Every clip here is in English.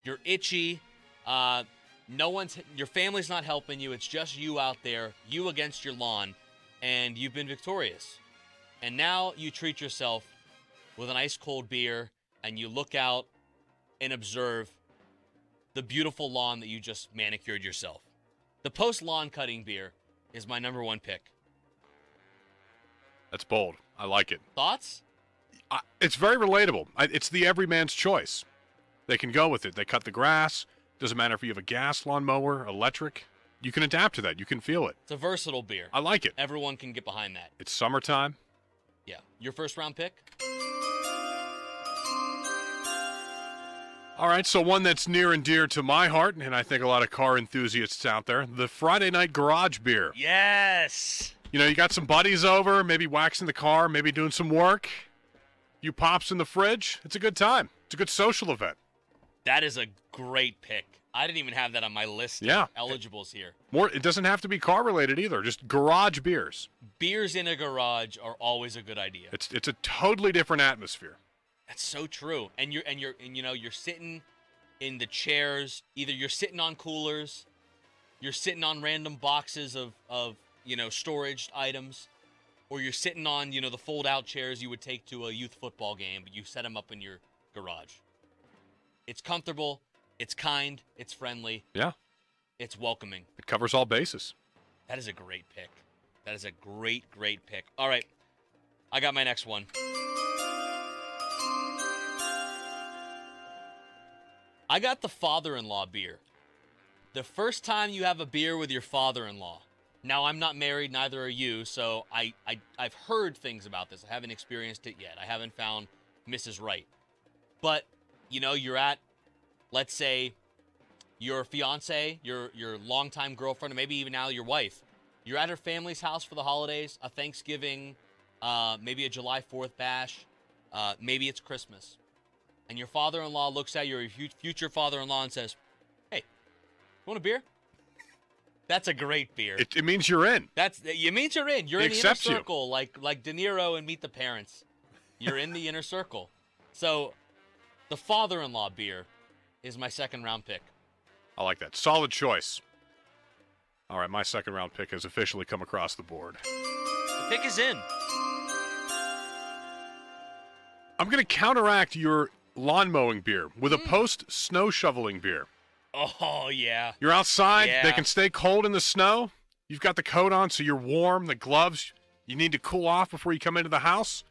You're itchy. Your family's not helping you. It's just you out there, you against your lawn, and you've been victorious. And now you treat yourself with an ice cold beer, and you look out and observe the beautiful lawn that you just manicured yourself. The post-lawn cutting beer is my number one pick. That's bold. I like it. Thoughts? It's very relatable. It's the everyman's choice. They can go with it. They cut the grass. Doesn't matter if you have a gas lawnmower, electric. You can adapt to that. You can feel it. It's a versatile beer. I like it. Everyone can get behind that. It's summertime. Yeah. Your first round pick? All right, so one that's near and dear to my heart, and I think a lot of car enthusiasts out there, the Friday night garage beer. Yes. You know, you got some buddies over, maybe waxing the car, maybe doing some work. You pops in the fridge. It's a good time. It's a good social event. That is a great pick. I didn't even have that on my list of eligibles here. It doesn't have to be car related either, just garage beers. Beers in a garage are always a good idea. It's a totally different atmosphere. That's so true. And you're sitting in the chairs. Either you're sitting on coolers, you're sitting on random boxes of storage items, or you're sitting on, the fold-out chairs you would take to a youth football game, but you set them up in your garage. It's comfortable, it's kind, it's friendly. Yeah. It's welcoming. It covers all bases. That is a great pick. That is a great, great pick. All right, I got my next one. I got the father-in-law beer. The first time you have a beer with your father-in-law. Now, I'm not married, neither are you, so I've heard things about this. I haven't experienced it yet. I haven't found Mrs. Right. But, you're at, let's say, your fiance, your longtime girlfriend, or maybe even now your wife. You're at her family's house for the holidays, a Thanksgiving, maybe a July 4th bash, maybe it's Christmas. And your father-in-law looks at your future father-in-law and says, "Hey, you want a beer?" That's a great beer. It means you're in. It means you're in. You're in the inner circle, like De Niro and Meet the Parents. You're in the inner circle. So, the father-in-law beer is my second-round pick. I like that. Solid choice. All right, my second-round pick has officially come across the board. The pick is in. I'm going to counteract your lawn mowing beer with a post-snow shoveling beer. Oh, yeah. You're outside. Yeah. They can stay cold in the snow. You've got the coat on, so you're warm. The gloves, you need to cool off before you come into the house.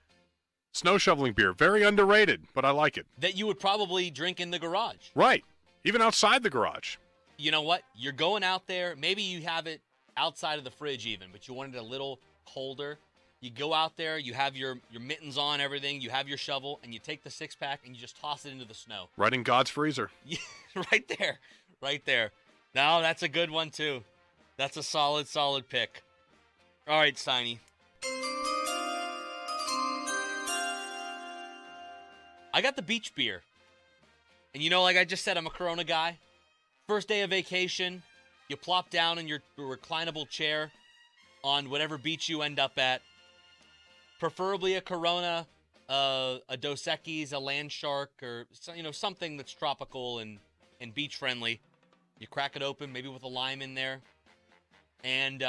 Snow shoveling beer, very underrated, but I like it. That you would probably drink in the garage. Right. Even outside the garage. You know what? You're going out there. Maybe you have it outside of the fridge even, but you want it a little colder. You go out there, you have your mittens on, everything, you have your shovel, and you take the six-pack and you just toss it into the snow. Right in God's freezer. Yeah, right there. No, that's a good one, too. That's a solid pick. All right, Steiny. I got the beach beer. And like I just said, I'm a Corona guy. First day of vacation, you plop down in your reclinable chair on whatever beach you end up at. Preferably a Corona, a Dos Equis, a Land Shark, or something that's tropical and beach friendly. You crack it open, maybe with a lime in there, and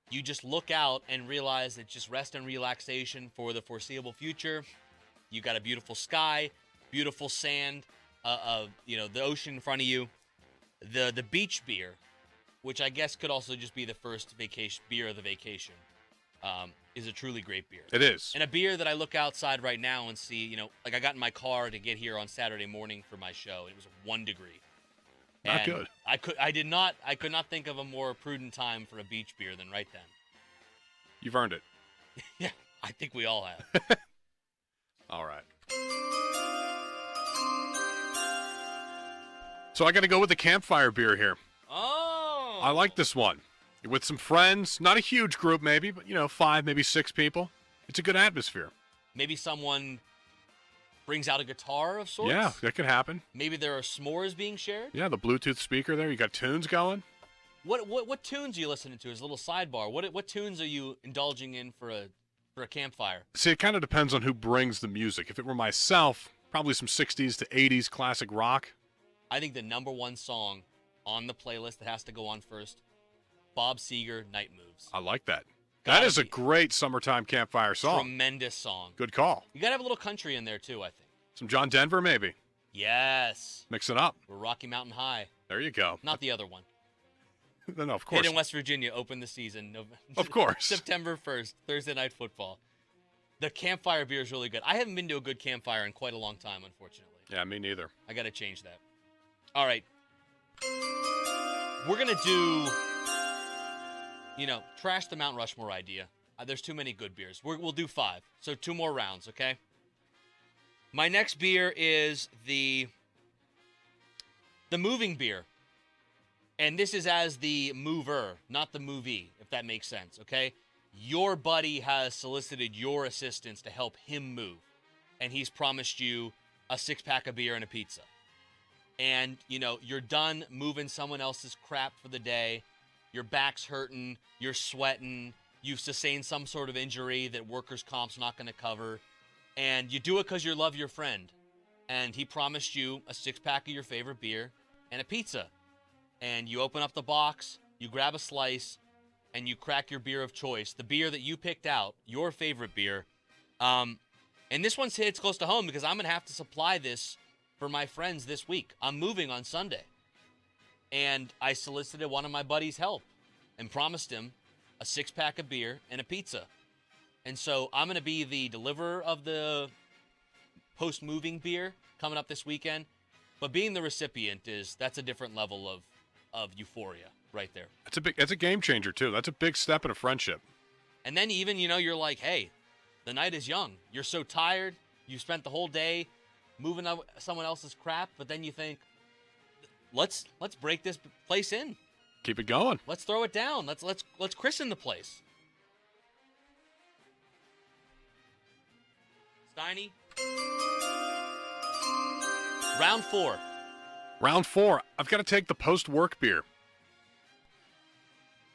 you just look out and realize it's just rest and relaxation for the foreseeable future. You got a beautiful sky, beautiful sand, the ocean in front of you. The beach beer, which I guess could also just be the first vacation beer of the vacation. Is a truly great beer. It is. And a beer that I look outside right now and see, like I got in my car to get here on Saturday morning for my show. It was 1 degree. Not good. I could not think of a more prudent time for a beach beer than right then. You've earned it. Yeah, I think we all have. All right. So I got to go with the campfire beer here. Oh. I like this one. You're with some friends, not a huge group maybe, but 5, maybe 6 people. It's a good atmosphere. Maybe someone brings out a guitar of sorts. Yeah, that could happen. Maybe there are s'mores being shared. Yeah, the Bluetooth speaker there. You got tunes going. What tunes are you listening to? As a little sidebar, what tunes are you indulging in for a campfire? See, it kind of depends on who brings the music. If it were myself, probably some 60s to 80s classic rock. I think the number one song on the playlist that has to go on first, Bob Seger, Night Moves. I like that. Gotta That is a be. great summertime campfire song. Tremendous song. Good call. You got to have a little country in there, too, I think. Some John Denver, maybe. Yes. Mix it up. We're Rocky Mountain High. There you go. Not the other one. No, of course. Hit in West Virginia, open the season. Of course. September 1st, Thursday Night Football. The campfire beer is really good. I haven't been to a good campfire in quite a long time, unfortunately. Yeah, me neither. I got to change that. All right. We're going to do, trash the Mount Rushmore idea. There's too many good beers. We'll do 5. So 2 more rounds, okay? My next beer is the moving beer. And this is as the mover, not the movie, if that makes sense, okay? Your buddy has solicited your assistance to help him move. And he's promised you a 6-pack of beer and a pizza. And, you're done moving someone else's crap for the day. Your back's hurting. You're sweating. You've sustained some sort of injury that workers' comp's not going to cover. And you do it because you love your friend. And he promised you a 6-pack of your favorite beer and a pizza. And you open up the box, you grab a slice, and you crack your beer of choice, the beer that you picked out, your favorite beer. And this one's hits close to home because I'm going to have to supply this for my friends this week. I'm moving on Sunday. And I solicited one of my buddies' help and promised him a 6-pack of beer and a pizza. And so I'm going to be the deliverer of the post-moving beer coming up this weekend. But being the recipient that's a different level of euphoria right there. That's a game changer too. That's a big step in a friendship. And then even, you're like, hey, the night is young. You're so tired. You spent the whole day moving up someone else's crap, but then you think, let's break this place in. Keep it going. Let's throw it down. Let's christen the place. Steiny. Round 4. Round 4. I've got to take the post-work beer.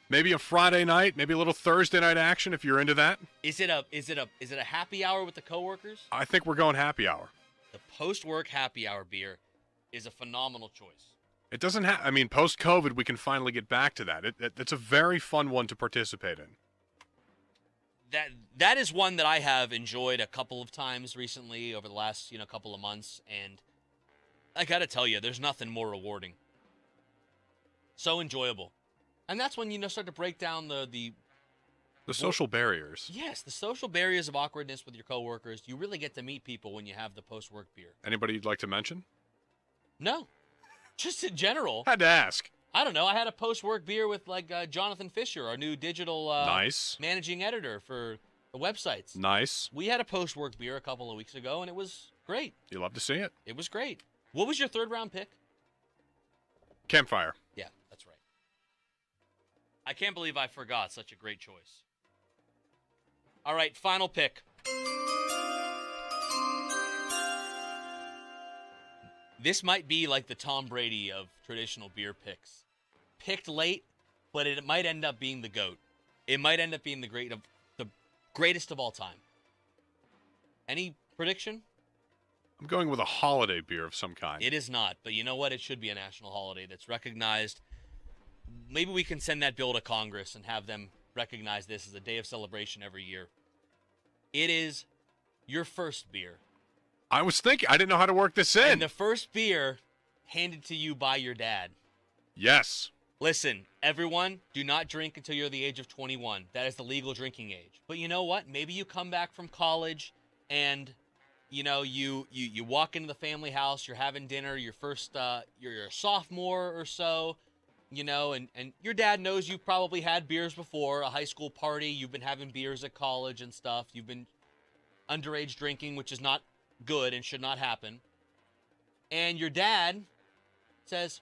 Maybe a Friday night, maybe a little Thursday night action if you're into that. Is it a happy hour with the coworkers? I think we're going happy hour. The post-work happy hour beer is a phenomenal choice. It doesn't have. Post-COVID, we can finally get back to that. It's a very fun one to participate in. That is one that I have enjoyed a couple of times recently over the last couple of months, and I got to tell you, there's nothing more rewarding. So enjoyable. And that's when start to break down the social barriers. Yes, the social barriers of awkwardness with your coworkers. You really get to meet people when you have the post-work beer. Anybody you'd like to mention? No. Just in general. Had to ask. I don't know. I had a post-work beer with Jonathan Fisher, our new digital nice managing editor for the websites. Nice. We had a post-work beer a couple of weeks ago, and it was great. You love to see it. It was great. What was your 3rd-round pick? Campfire. Yeah, that's right. I can't believe I forgot such a great choice. All right, final pick. This might be like the Tom Brady of traditional beer picks. Picked late, but it might end up being the GOAT. It might end up being the greatest of all time. Any prediction? I'm going with a holiday beer of some kind. It is not, but you know what? It should be a national holiday that's recognized. Maybe we can send that bill to Congress and have them recognize this as a day of celebration every year. It is your first beer. I was thinking, I didn't know how to work this in. And the first beer handed to you by your dad. Yes. Listen, everyone, do not drink until you're the age of 21. That is the legal drinking age. But you know what? Maybe you come back from college and you walk into the family house, you're having dinner, you're a sophomore or so, and your dad knows you've probably had beers before, a high school party, you've been having beers at college and stuff, you've been underage drinking, which is not good and should not happen. And your dad says,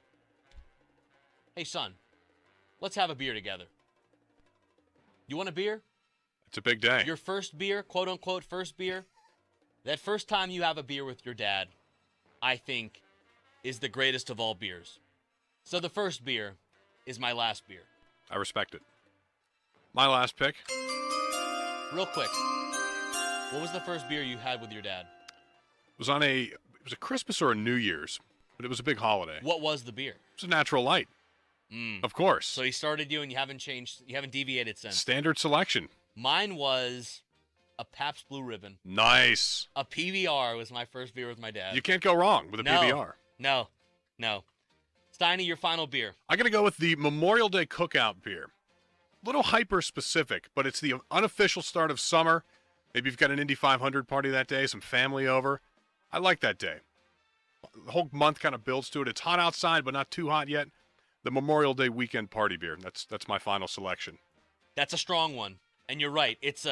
hey son, let's have a beer together. You want a beer? It's a big day. Your first beer, quote unquote first beer. That first time you have a beer with your dad, I think, is the greatest of all beers. So the first beer is my last beer. I respect it. My last pick. Real quick. What was the first beer you had with your dad? It was a Christmas or a New Year's. but it was a big holiday. What was the beer? It's a Natural Light. Of course. So he started you, and you haven't changed. You haven't deviated since. Standard selection. Mine was a Pabst Blue Ribbon. Nice. A PBR was my first beer with my dad. You can't go wrong with a PBR. No. Steiny, your final beer. I'm going to go with the Memorial Day Cookout beer. A little hyper-specific, but it's the unofficial start of summer. Maybe you've got an Indy 500 party that day, some family over. I like that day. The whole month kind of builds to it. It's hot outside, but not too hot yet. The Memorial Day weekend party beer. That's my final selection. That's a strong one. And you're right. It's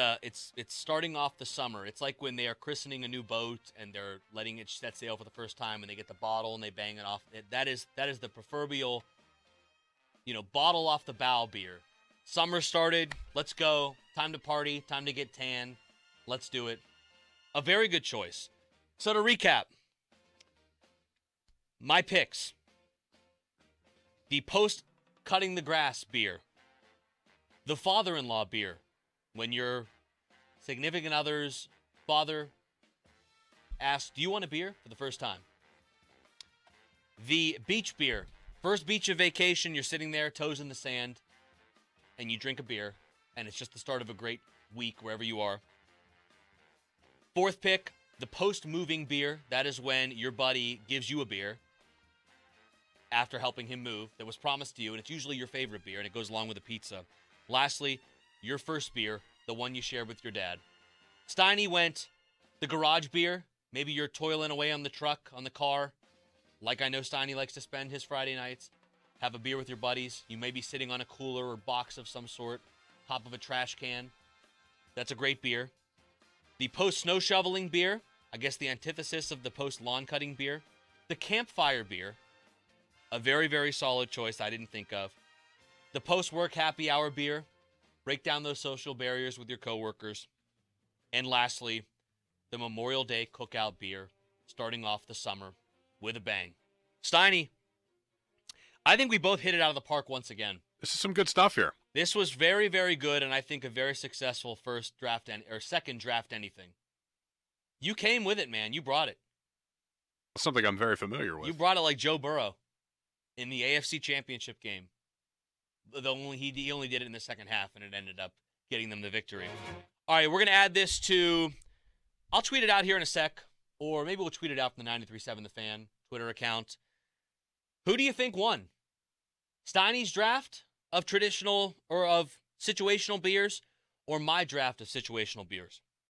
starting off the summer. It's like when they are christening a new boat and they're letting it set sail for the first time and they get the bottle and they bang it off. That is the proverbial, bottle off the bow beer. Summer started. Let's go. Time to party. Time to get tan. Let's do it. A very good choice. So to recap, my picks. The post-cutting the grass beer. The father-in-law beer. When your significant other's father asks, do you want a beer for the first time? The beach beer. First beach of vacation, you're sitting there, toes in the sand, and you drink a beer, and it's just the start of a great week wherever you are. Fourth pick, the post-moving beer. That is when your buddy gives you a beer after helping him move that was promised to you, and it's usually your favorite beer, and it goes along with a pizza. Lastly, your first beer, the one you shared with your dad. Steiny went the garage beer. Maybe you're toiling away on the truck, on the car, like I know Steiny likes to spend his Friday nights. Have a beer with your buddies. You may be sitting on a cooler or box of some sort, top of a trash can. That's a great beer. The post-snow shoveling beer, I guess the antithesis of the post-lawn cutting beer. The campfire beer, a very, very solid choice I didn't think of. The post-work happy hour beer. Break down those social barriers with your coworkers. And lastly, the Memorial Day Cookout beer, starting off the summer with a bang. Steiny, I think we both hit it out of the park once again. This is some good stuff here. This was very, very good, and I think a very successful second draft anything. You came with it, man. You brought it. Something I'm very familiar with. You brought it like Joe Burrow in the AFC Championship game. He only did it in the second half, and it ended up getting them the victory. All right, we're going to add this to – I'll tweet it out here in a sec, or maybe we'll tweet it out from the 93.7 The Fan Twitter account. Who do you think won? Steiny's draft of traditional or of situational beers, or my draft of situational beers?